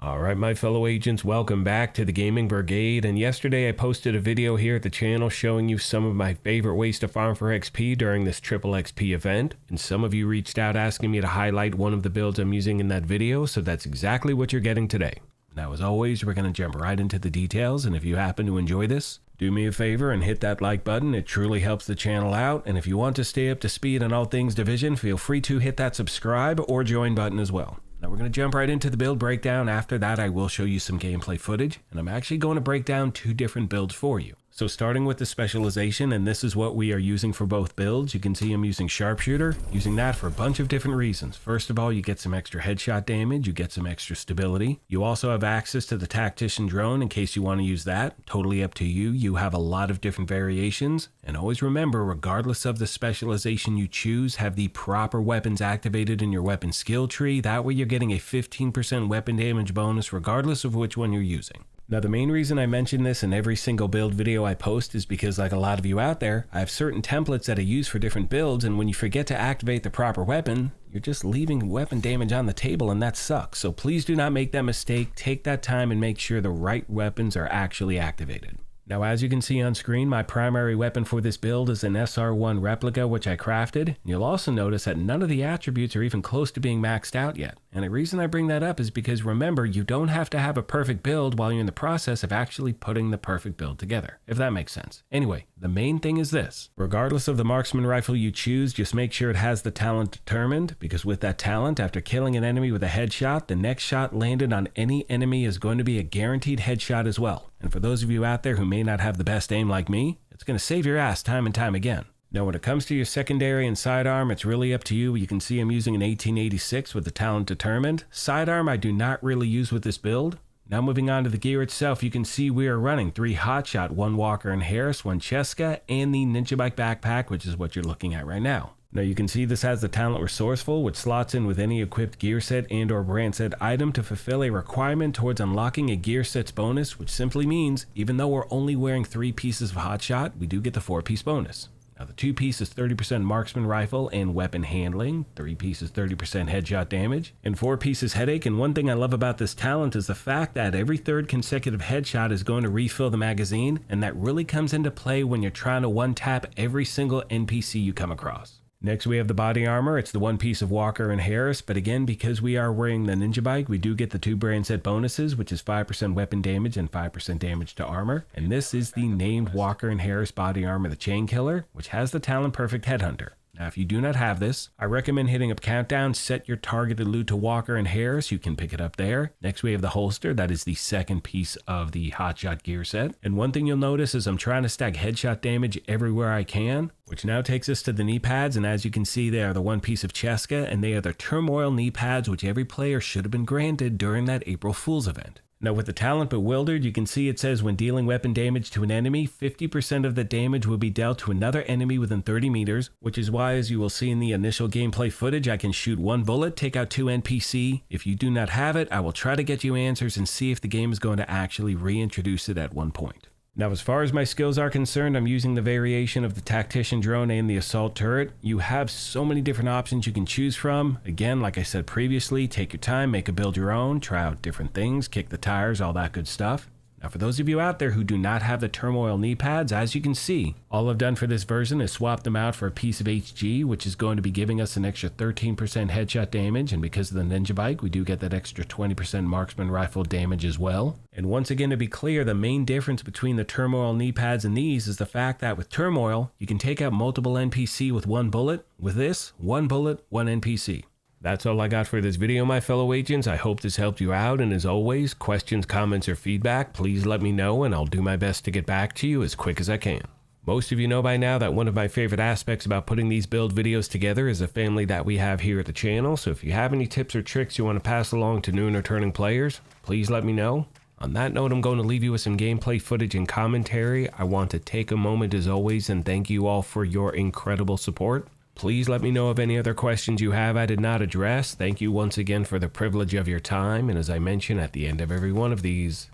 Alright my fellow agents, welcome back to the Gaming Brigade, and yesterday I posted a video here at the channel showing you some of my favorite ways to farm for XP during this triple XP event, and some of you reached out asking me to highlight one of the builds I'm using in that video, so that's exactly what you're getting today. Now as always, we're going to jump right into the details, and if you happen to enjoy this, do me a favor and hit that like button. It truly helps the channel out, and if you want to stay up to speed on all things Division, feel free to hit that subscribe or join button as well. Now we're going to jump right into the build breakdown. After that I will show you some gameplay footage, and I'm actually going to break down two different builds for you. So starting with the specialization, and this is what we are using for both builds. You can see I'm using sharpshooter, using that for a bunch of different reasons. First of all, you get some extra headshot damage, you get some extra stability. You also have access to the tactician drone in case you want to use that. Totally up to you. You have a lot of different variations. And always remember, regardless of the specialization you choose, have the proper weapons activated in your weapon skill tree. That way you're getting a 15% weapon damage bonus regardless of which one you're using. Now the main reason I mention this in every single build video I post is because, like a lot of you out there, I have certain templates that I use for different builds, and when you forget to activate the proper weapon, you're just leaving weapon damage on the table, and that sucks. So please do not make that mistake. Take that time and make sure the right weapons are actually activated. Now as you can see on screen, my primary weapon for this build is an SR1 replica which I crafted. You'll also notice that none of the attributes are even close to being maxed out yet. And the reason I bring that up is because remember, you don't have to have a perfect build while you're in the process of actually putting the perfect build together, if that makes sense. Anyway, the main thing is this. Regardless of the marksman rifle you choose, just make sure it has the talent determined, because with that talent, after killing an enemy with a headshot, the next shot landed on any enemy is going to be a guaranteed headshot as well. And for those of you out there who may not have the best aim like me, it's going to save your ass time and time again. Now when it comes to your secondary and sidearm, it's really up to you. You can see I'm using an 1886 with the talent determined. Sidearm I do not really use with this build. Now moving on to the gear itself, you can see we are running 3 HOTSHOT, 1 Walker and Harris, 1 Cheska, and the Ninja Bike backpack, which is what you're looking at right now. Now you can see this has the talent resourceful, which slots in with any equipped gear set and or brand set item to fulfill a requirement towards unlocking a gear set's bonus, which simply means even though we're only wearing 3 pieces of HOTSHOT, we do get the 4-piece bonus. Now the 2 piece is 30% marksman rifle and weapon handling, 3 piece is 30% headshot damage, and 4 pieces headache. And one thing I love about this talent is the fact that every 3rd consecutive headshot is going to refill the magazine, and that really comes into play when you're trying to one-tap every single NPC you come across. Next we have the body armor. It's the 1 piece of Walker and Harris, but again, because we are wearing the Ninja Bike, we do get the 2 brand set bonuses, which is 5% weapon damage and 5% damage to armor. And this is the named Walker and Harris body armor, the Chain Killer, which has the talent Perfect Headhunter. Now if you do not have this, I recommend hitting up countdown, set your targeted loot to Walker and Harris, you can pick it up there. Next we have the holster, that is the 2nd piece of the HOTSHOT gear set. And one thing you'll notice is I'm trying to stack headshot damage everywhere I can, which now takes us to the knee pads, and as you can see they are the 1 piece of Cheska, and they are the turmoil knee pads which every player should have been granted during that April Fool's event. Now with the talent Bewildered, you can see it says when dealing weapon damage to an enemy, 50% of the damage will be dealt to another enemy within 30 meters, which is why, as you will see in the initial gameplay footage, I can shoot 1 bullet, take out 2 NPC. If you do not have it, I will try to get you answers and see if the game is going to actually reintroduce it at one point. Now as far as my skills are concerned, I'm using the variation of the tactician drone and the assault turret. You have so many different options you can choose from. Again, like I said previously, take your time, make a build your own, try out different things, kick the tires, all that good stuff. Now for those of you out there who do not have the turmoil knee pads, as you can see, all I've done for this version is swap them out for a piece of HG, which is going to be giving us an extra 13% headshot damage, and because of the Ninja Bike, we do get that extra 20% marksman rifle damage as well. And once again, to be clear, the main difference between the turmoil knee pads and these is the fact that with turmoil, you can take out multiple NPC with 1 bullet. With this, 1 bullet, 1 NPC. That's all I got for this video, my fellow agents. I hope this helped you out, and as always, questions, comments, or feedback, please let me know and I'll do my best to get back to you as quick as I can. Most of you know by now that one of my favorite aspects about putting these build videos together is the family that we have here at the channel, so if you have any tips or tricks you want to pass along to new and returning players, please let me know. On that note, I'm going to leave you with some gameplay footage and commentary. I want to take a moment as always and thank you all for your incredible support. Please let me know of any other questions you have I did not address. Thank you once again for the privilege of your time, and as I mention at the end of every one of these,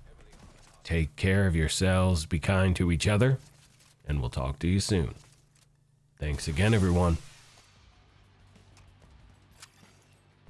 take care of yourselves, be kind to each other, and we'll talk to you soon. Thanks again, everyone.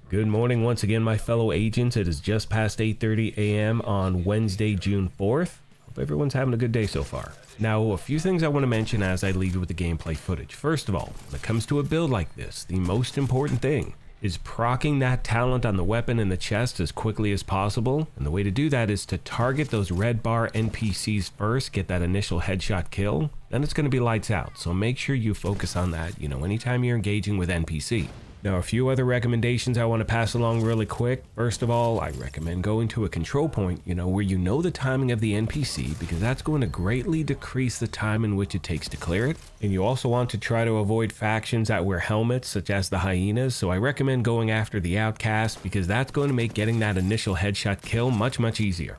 Good morning once again, my fellow agents. It is just past 8:30 a.m. on Wednesday, June 4th. Hope everyone's having a good day so far. Now, a few things I want to mention as I leave you with the gameplay footage. First of all, when it comes to a build like this, the most important thing is proccing that talent on the weapon in the chest as quickly as possible. And the way to do that is to target those red bar NPCs first, get that initial headshot kill, then it's going to be lights out. So make sure you focus on that, anytime you're engaging with NPC. Now, a few other recommendations I want to pass along really quick. First of all, I recommend going to a control point, where you know the timing of the NPC, because that's going to greatly decrease the time in which it takes to clear it. And you also want to try to avoid factions that wear helmets, such as the hyenas. So I recommend going after the outcast, because that's going to make getting that initial headshot kill much, much easier.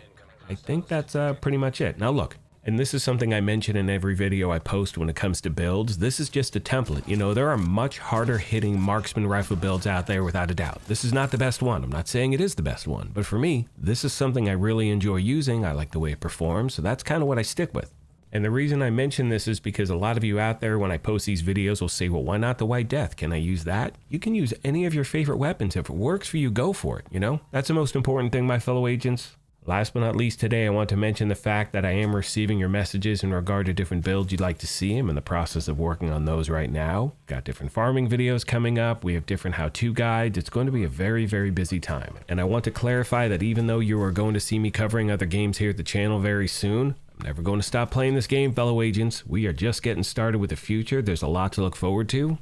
I think that's pretty much it. Now look. And this is something I mention in every video I post when it comes to builds. This is just a template. There are much harder hitting marksman rifle builds out there without a doubt. This is not the best one. I'm not saying it is the best one, but for me, this is something I really enjoy using. I like the way it performs, so that's kind of what I stick with. And the reason I mention this is because a lot of you out there, when I post these videos, will say, well, why not the White Death? Can I use that? You can use any of your favorite weapons. If it works for you, go for it, That's the most important thing, my fellow agents. Last but not least today, I want to mention the fact that I am receiving your messages in regard to different builds you'd like to see. I'm in the process of working on those right now. Got different farming videos coming up. We have different how-to guides. It's going to be a very, very busy time. And I want to clarify that even though you are going to see me covering other games here at the channel very soon, I'm never going to stop playing this game, fellow agents. We are just getting started with the future. There's a lot to look forward to.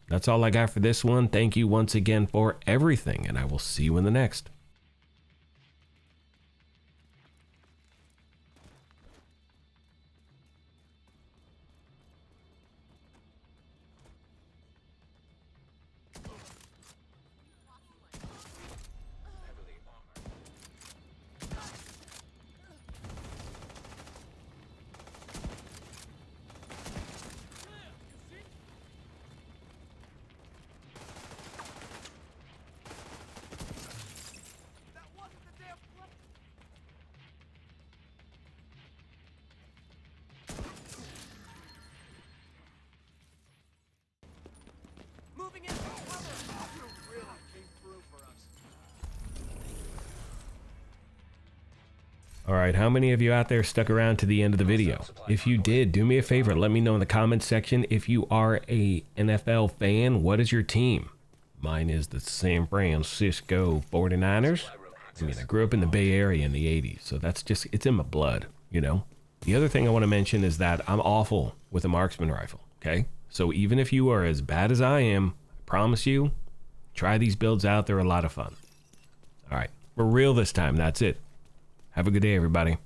That's all I got for this one. Thank you once again for everything, and I will see you in the next. All right, how many of you out there stuck around to the end of the video? If you did, do me a favor, let me know in the comments section. If you are a NFL fan, what is your team? Mine is the San Francisco 49ers. I grew up in the Bay Area in the 80s, so it's in my blood, The other thing I want to mention is that I'm awful with a marksman rifle, okay? So even if you are as bad as I am, I promise you, try these builds out. They're a lot of fun. All right, for real this time, that's it. Have a good day, everybody.